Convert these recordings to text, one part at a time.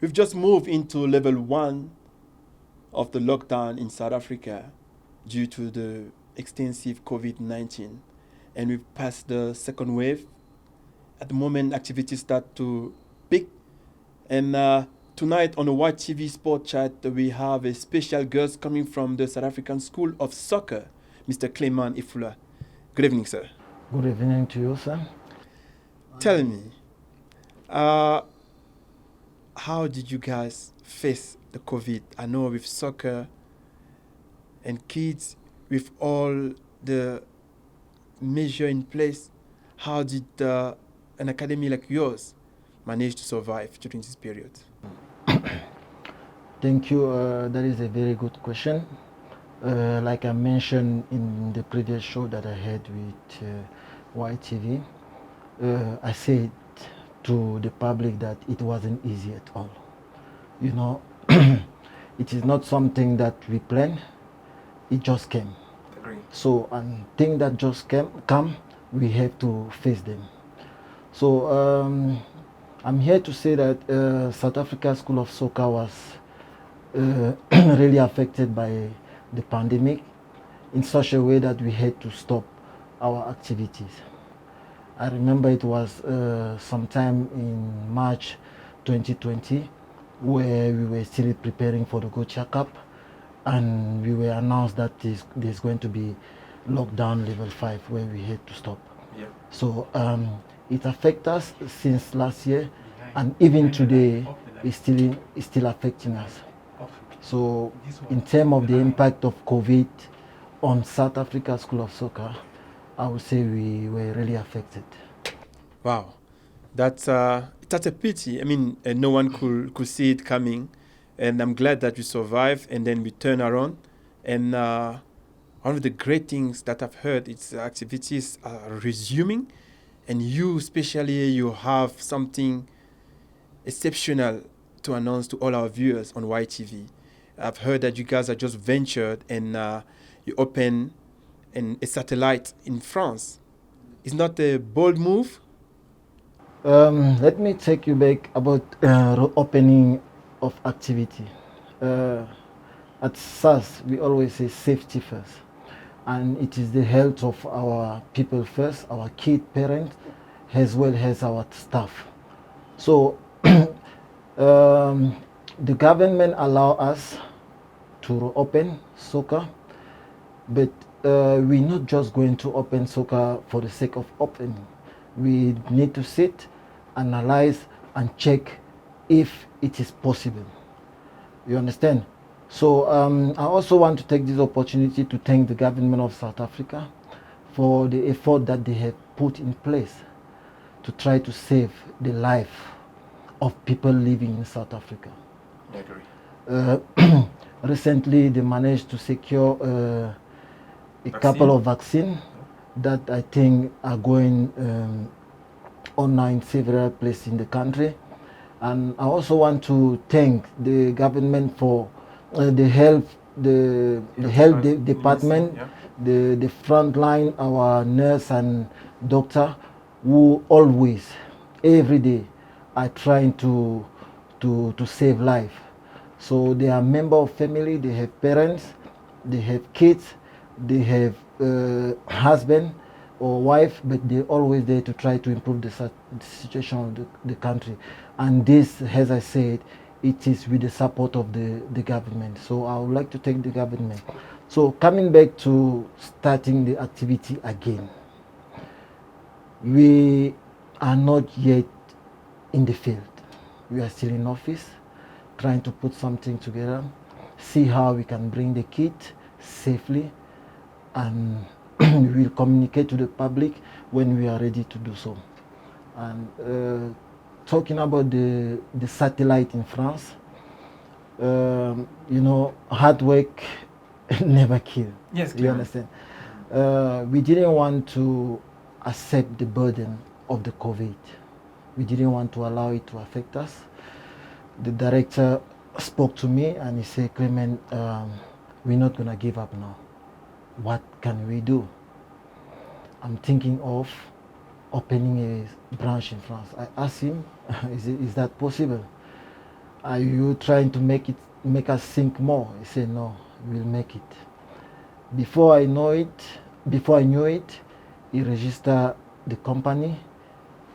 We've just moved into level 1 of the lockdown in South Africa due to the extensive COVID-19, and we've passed the second wave. At the moment, activities start to peak, and tonight on the White TV Sport Chat, we have a special guest coming from the South African School of Soccer, Mr. Clement Ifula. Good evening, sir. Good evening to you, sir. Tell me, uh, how did you guys face the COVID? I know with soccer and kids, with all the measure in place, how did an academy like yours manage to survive during this period? Thank you. That is a very good question. Like I mentioned in the previous show that I had with YTV, I said to the public that it wasn't easy at all. You know, it is not something that we planned, it just came. Agree. So, and things that just come, we have to face them. So, I'm here to say that South Africa School of Soccer was really affected by the pandemic in such a way that we had to stop our activities. I remember it was sometime in March 2020 where we were still preparing for the Gocha Cup, and we were announced that there's going to be lockdown level 5 where we had to stop. Yeah. So it affects us since last year, and even today it's still affecting us. So in terms of the impact of COVID on South Africa School of Soccer, I would say we were really affected. Wow, that's a pity. I mean, no one could see it coming, and I'm glad that you survived and then we turn around. And one of the great things that I've heard is activities are resuming, and you especially you have something exceptional to announce to all our viewers on YTV. I've heard that you guys are just ventured and you open a satellite in France. Is not a bold move? Let me take you back about opening of activity. At SAS, we always say safety first, and it is the health of our people first, our kid parents, as well as our staff. So the government allow us to open soccer, but we're not just going to open soccer for the sake of opening. We need to sit, analyze, and check if it is possible. You understand? So I also want to take this opportunity to thank the government of South Africa for the effort that they have put in place to try to save the life of people living in South Africa. I agree. Recently, they managed to secure a couple of vaccines that I think are going on now in several places in the country. And I also want to thank the government for the health department, Yeah. the front line, our nurse and doctor, who always, every day, are trying to save life. So they are member of family, they have parents, they have kids, they have husband or wife, but they're always there to try to improve the situation of the country. And this, as I said, it is with the support of the government. So I would like to thank the government. So coming back to starting the activity again, we are not yet in the field. We are still in office, trying to put something together, see how we can bring the kit safely, and we will communicate to the public when we are ready to do so. And talking about the satellite in France, you know, hard work never kills. Yes, You understand? We didn't want to accept the burden of the COVID. We didn't want to allow it to affect us. The director spoke to me and he said, Clement, we're not going to give up now. What can we do? I'm thinking of opening a branch in France. I asked him, is that possible? are you trying to make us sink more? I said, no, we'll make it. Before I knew it, he registered the company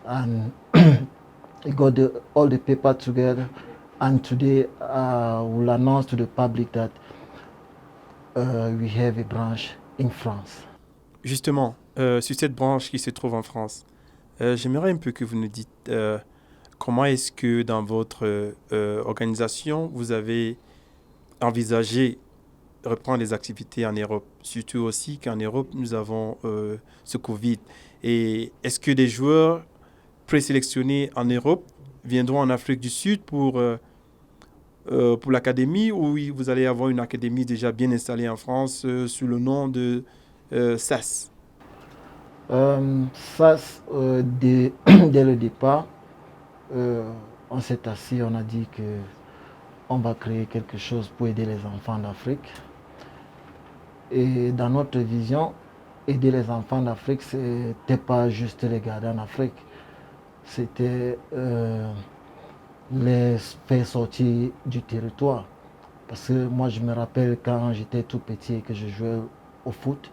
and he got all the paper together. And today we'll announce to the public that we have a branch in France. Justement, sur cette branche qui se trouve en France, j'aimerais un peu que vous nous dites comment est-ce que dans votre organisation, vous avez envisagé reprendre les activités en Europe, surtout aussi qu'en Europe, nous avons ce Covid. Et est-ce que des joueurs présélectionnés en Europe viendront en Afrique du Sud pour l'académie, ou vous allez avoir une académie déjà bien installée en France sous le nom de SAS? SAS, dès le départ, on s'est assis, on a dit qu'on va créer quelque chose pour aider les enfants d'Afrique. Et dans notre vision, aider les enfants d'Afrique, ce n'était pas juste les garder en Afrique. C'était les faire sortir du territoire. Parce que moi, je me rappelle quand j'étais tout petit et que je jouais au foot,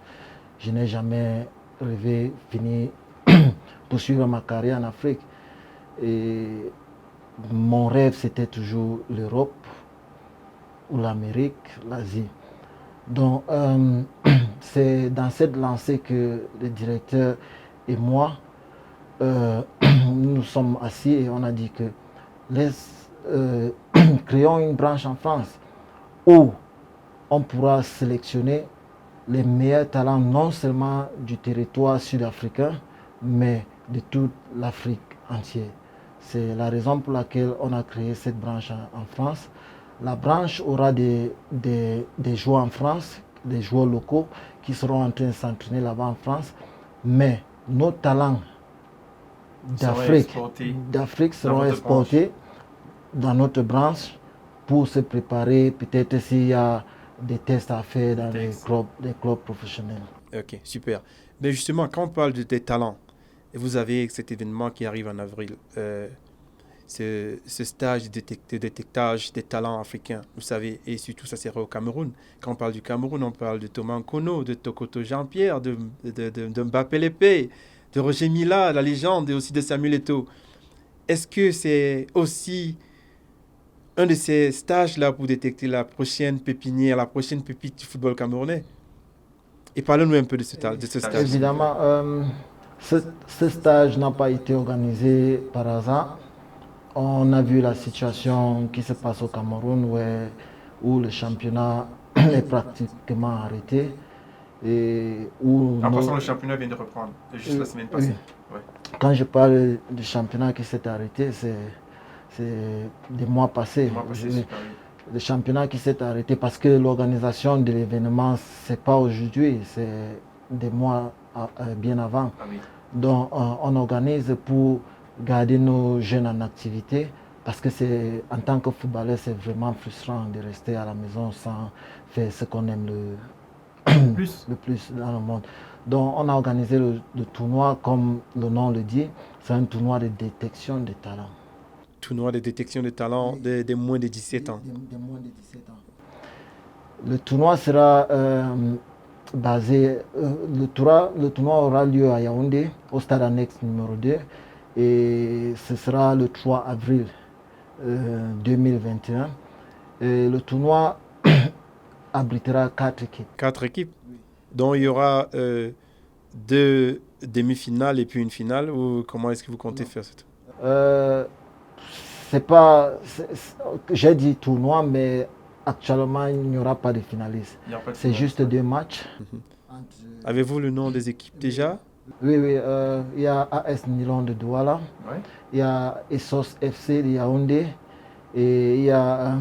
je n'ai jamais rêvé finir poursuivre ma carrière en Afrique. Et mon rêve, c'était toujours l'Europe ou l'Amérique, l'Asie. Donc, c'est dans cette lancée que le directeur et moi, nous sommes assis et on a dit que créons une branche en France où on pourra sélectionner les meilleurs talents non seulement du territoire sud-africain, mais de toute l'Afrique entière. C'est la raison pour laquelle on a créé cette branche en France. La branche aura des joueurs en France, des joueurs locaux qui seront en train de s'entraîner là-bas en France, mais nos talents d'Afrique seront exportés dans notre branche pour se préparer, peut-être s'il y a des tests à faire dans les clubs professionnels. Ok, super. Mais justement, quand on parle de tes talents, et vous avez cet événement qui arrive en avril, ce stage de détectage des talents africains, vous savez, et surtout ça sera au Cameroun. Quand on parle du Cameroun, on parle de Thomas Nkono, de Tokoto Jean-Pierre, de Mbappé Lépé, de Roger Mila, la légende, et aussi de Samuel Eto'o. Est-ce que c'est aussi un de ces stages-là pour détecter la prochaine pépinière, la prochaine pépite du football camerounais? Et parlez-nous un peu de ce stage. Évidemment, ce stage n'a pas été organisé par hasard. On a vu la situation qui se passe au Cameroun où le championnat est pratiquement arrêté. Et où en passant, le championnat vient de reprendre, juste la semaine passée. Oui. Ouais. Quand je parle du championnat qui s'est arrêté, c'est des mois passés. Le championnat qui s'est arrêté parce que l'organisation de l'événement, ce n'est pas aujourd'hui, c'est des mois bien avant. Ah oui. Donc on organise pour garder nos jeunes en activité parce que en tant que footballeur, c'est vraiment frustrant de rester à la maison sans faire ce qu'on aime le plus dans le monde. Donc on a organisé le tournoi comme le nom le dit, c'est un tournoi de détection des talents. Tournoi de détection de talents des moins de 17 ans. Des moins de 17 ans. Le tournoi sera basé, le tournoi aura lieu à Yaoundé, au stade annexe numéro 2, et ce sera le 3 avril 2021. Et le tournoi abritera 4 équipes. 4 équipes, oui. Donc il y aura 2 demi-finales et puis une finale, ou comment est-ce que vous comptez faire ça? C'est pas, j'ai dit tournoi, mais actuellement il n'y aura pas de finalistes. C'est juste 2 matchs. Mm-hmm. Avez-vous le nom des équipes déjà? Oui, il y a AS Nylon de Douala, ouais. Il y a Essos FC de Yaoundé et il y a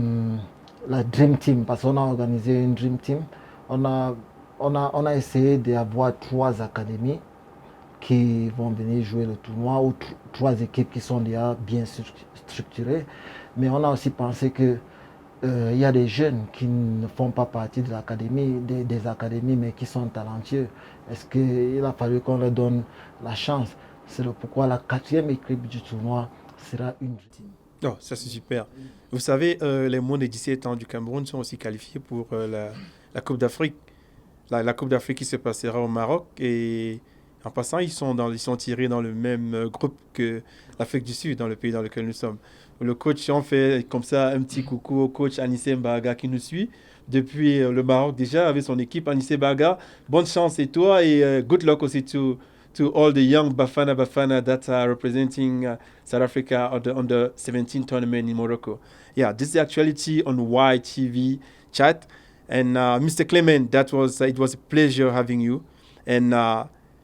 la Dream Team, parce qu'on a organisé une Dream Team. On a essayé d'avoir 3 académies qui vont venir jouer le tournoi, ou 3 équipes qui sont déjà bien structurées. Mais on a aussi pensé que il y a des jeunes qui ne font pas partie de l'académie, des académies, mais qui sont talentueux. Est-ce qu'il a fallu qu'on leur donne la chance? C'est pourquoi la 4e équipe du tournoi sera une team. Oh, ça c'est super. Vous savez, les moins de 17 ans du Cameroun sont aussi qualifiés pour la Coupe d'Afrique. La Coupe d'Afrique qui se passera au Maroc. Et en passant, ils sont tirés dans le même groupe que l'Afrique du Sud, dans le pays dans lequel nous sommes. Le coach, on fait comme ça un petit coucou au coach Anissé Mbaga qui nous suit depuis le Maroc déjà avec son équipe. Anissé Mbaga, bonne chance et toi et good luck aussi to all the young Bafana that are representing South Africa on the 17 tournament in Morocco. Yeah, this is the actuality on YTV chat. And Mr. Clement, it was a pleasure having you, and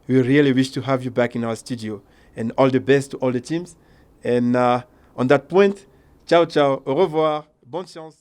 we really wish to have you back in our studio. And all the best to all the teams. And on that point, ciao ciao, au revoir, bonne chance.